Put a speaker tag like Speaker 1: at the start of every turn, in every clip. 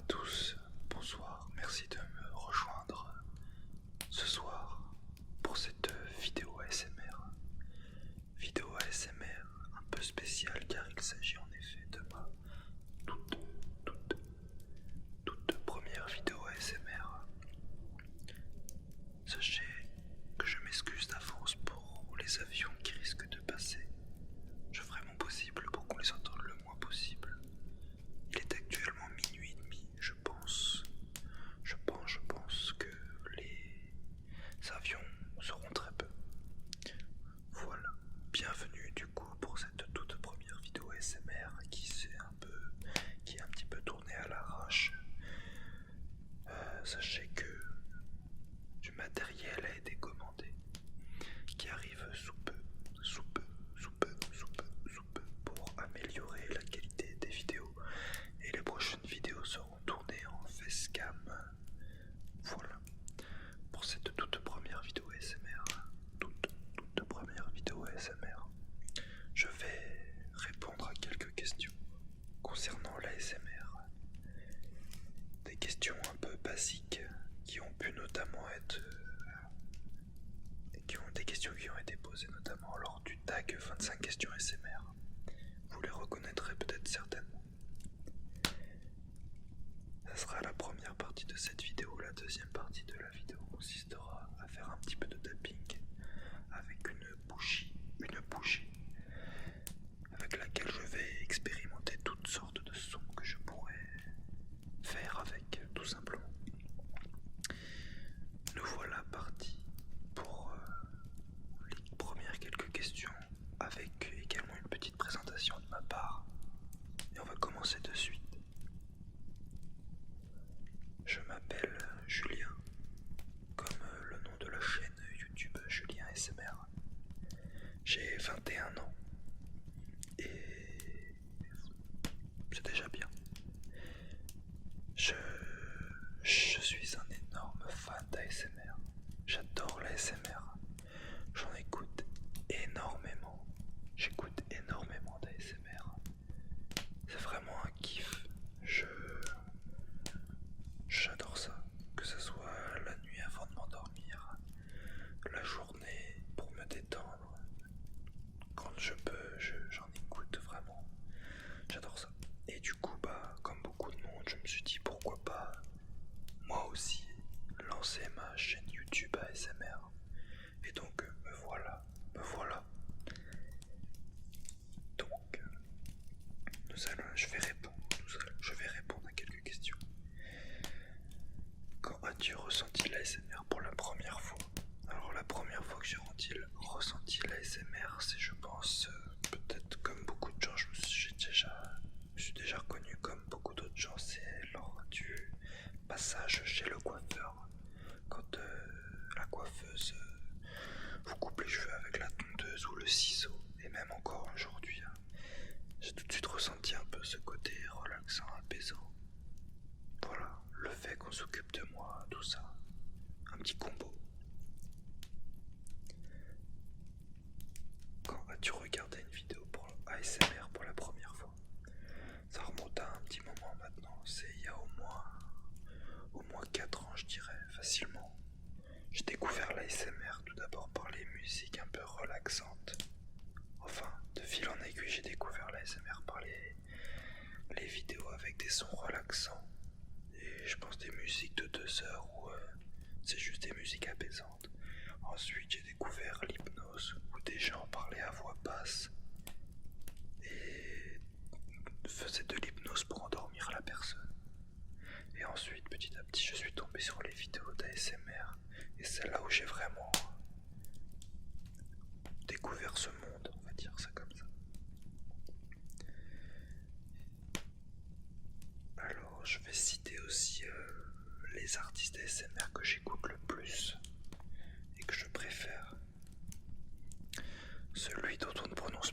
Speaker 1: tous, bonsoir, merci de me rejoindre ce soir pour cette vidéo ASMR. Vidéo ASMR un peu spéciale car il s'agit en effet de ma toute première vidéo ASMR. Sachez que je m'excuse d'avance pour les avions qui risquent de passer. Je ferai mon possible pour qu'on les entende le moins possible. Il est actuellement minuit et demi, je pense que les avions seront très peu. Voilà, bienvenue du coup pour cette toute première vidéo ASMR qui est un petit peu tournée à l'arrache. Sachez que du matériel a été commandé, qui arrive sous peu pour améliorer la qualité des vidéos, et les prochaines vidéos seront tournées en facecam. Voilà, pour cette toute première vidéo ASMR, toute première vidéo ASMR, je vais répondre à quelques questions concernant l'ASMR. Des questions un peu basiques qui ont pu notamment être des questions qui ont été posées notamment lors du tag 25 questions ASMR. Vous les reconnaîtrez peut-être certainement. Ça sera la première partie de cette vidéo. La deuxième partie de la vidéo consistera à faire un petit peu de tapping avec une bougie avec laquelle je vais expérimenter toutes sortes de sons que je pourrais faire avec, tout simplement. Nous voilà partis pour les premières quelques questions, avec également une petite présentation de ma part, et on va commencer de suite. Je m'appelle Julien, comme le nom de la chaîne YouTube Julien ASMR. J'ai 21 ans et c'est déjà bien. Je suis un énorme fan d'ASMR. J'adore l'ASMR. J'en écoute énormément. J'écoute énormément d'ASMR. C'est vraiment un kiff. J'adore ça. Que ce soit la nuit avant de m'endormir, la journée pour me détendre. Quand je peux, j'en écoute vraiment. J'adore ça. Et du coup, comme beaucoup de monde, je me suis dit pourquoi pas moi aussi lancer ma chaîne YouTube ASMR. Et donc me voilà. Donc je vais répondre à quelques questions. Quand as-tu ressenti l'ASMR pour la première fois? Alors la première fois que j'ai ressenti l'ASMR, c'est, je pense, peut-être comme beaucoup de gens, je me suis déjà reconnu comme beaucoup d'autres gens, c'est lors du passage chez le coiffeur. Quand la coiffeuse vous coupe les cheveux avec la tondeuse ou le ciseau, et même encore aujourd'hui, hein, j'ai tout de suite ressenti un peu ce côté relaxant, apaisant. Voilà, le fait qu'on s'occupe de moi, tout ça, un petit combo. Quand as-tu regardé une vidéo pour ASMR pour la première fois? Ça remonte à un petit moment maintenant, c'est il y a au moins 4 ans, je dirais, facilement. J'ai découvert l'ASMR tout d'abord par les musiques un peu relaxantes. Enfin, de fil en aiguille, j'ai découvert l'ASMR par les vidéos avec des sons relaxants. Et je pense des musiques de 2 heures où c'est juste des musiques apaisantes. Ensuite, j'ai découvert l'hypnose où des gens parlaient à voix basse et faisaient de l'hypnose pour endormir la personne. Et ensuite, petit à petit, je suis tombé sur les vidéos d'ASMR, et c'est là où j'ai vraiment découvert ce monde, on va dire ça comme ça. Alors, je vais citer aussi les artistes ASMR que j'écoute le plus et que je préfère. Celui dont on ne prononce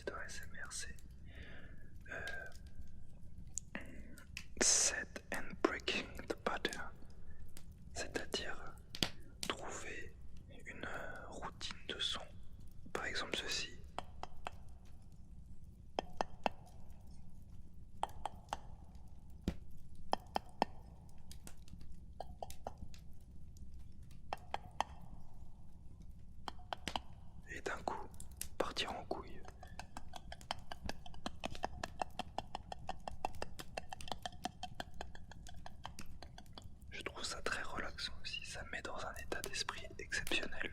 Speaker 1: c'est dans SMR, c'est set and breaking the pattern, c'est-à-dire trouver une routine de son. Par exemple ceci. Et d'un coup, partir en couille. Je trouve ça très relaxant aussi, ça me met dans un état d'esprit exceptionnel.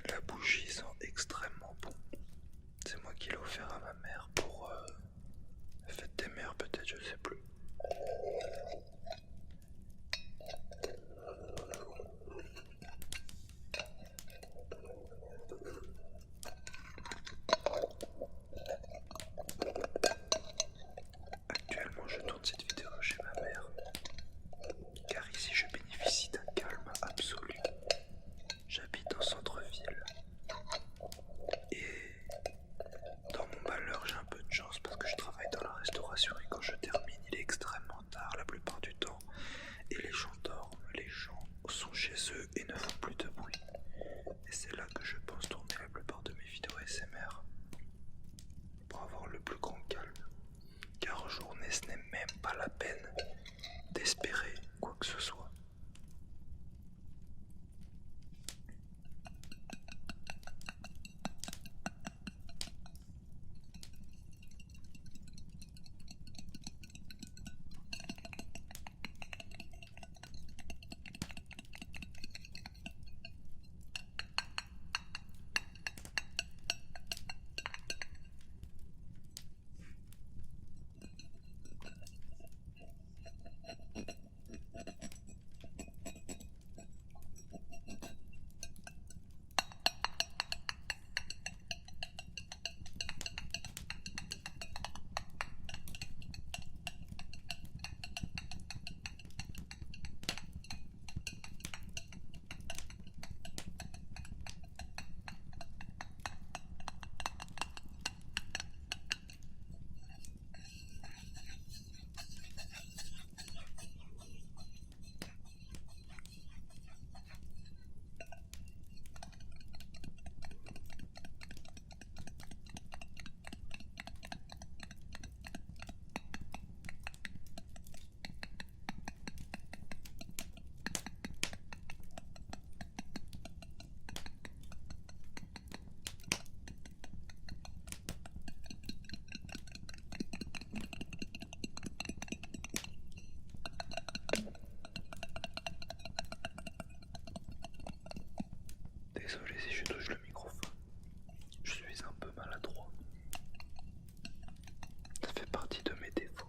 Speaker 1: La bougie sent extrêmement bon. C'est moi qui l'ai offert à ma mère pour la fête des mères, peut-être, je sais plus. Actuellement, je tourne cette vidéo chez ma mère, car ici je bénéficie d'un calme absolu. J'habite en centre-ville et dans mon malheur, j'ai un peu de chance parce que je travaille dans la restauration et quand je termine, il est extrêmement tard la plupart du temps et les gens dorment, les gens sont chez eux et ne font plus de bruit. Et c'est là que je pense tourner la plupart de mes vidéos SMR pour avoir le plus grand calme. Car en journée, ce n'est même pas la peine d'espérer quoi que ce soit. Désolé si je touche le microphone, je suis un peu maladroit. Ça fait partie de mes défauts.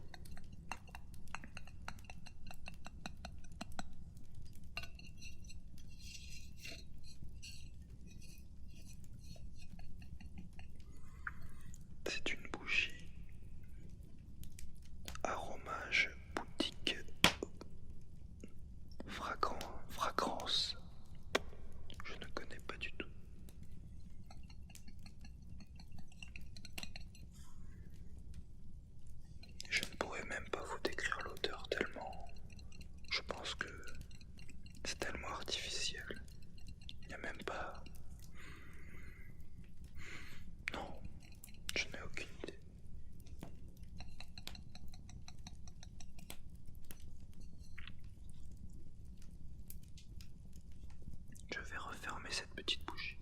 Speaker 1: C'est une bougie aromage boutique fragrance. Je ne connais pas du tout. Je ne pourrais même pas vous décrire l'odeur tellement... Je pense que c'est tellement artificiel. Il n'y a même pas... Non, je n'ai aucune idée. Je vais refermer cette petite bougie.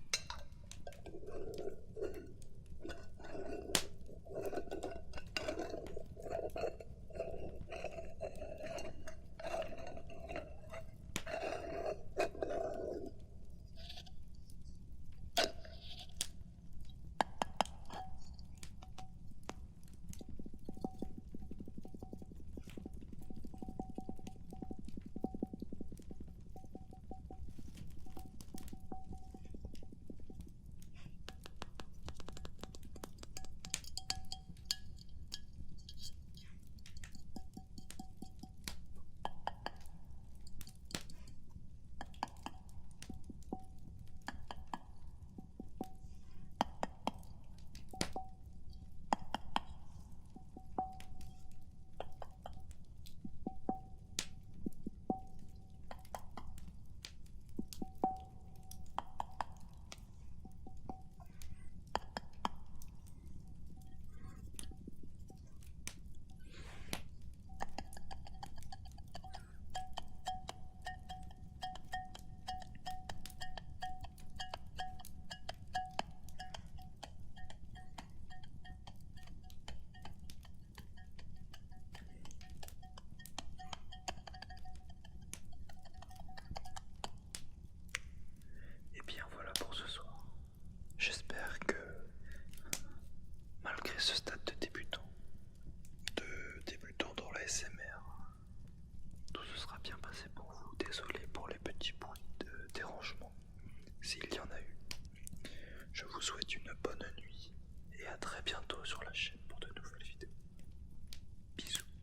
Speaker 1: très bientôt sur la chaîne.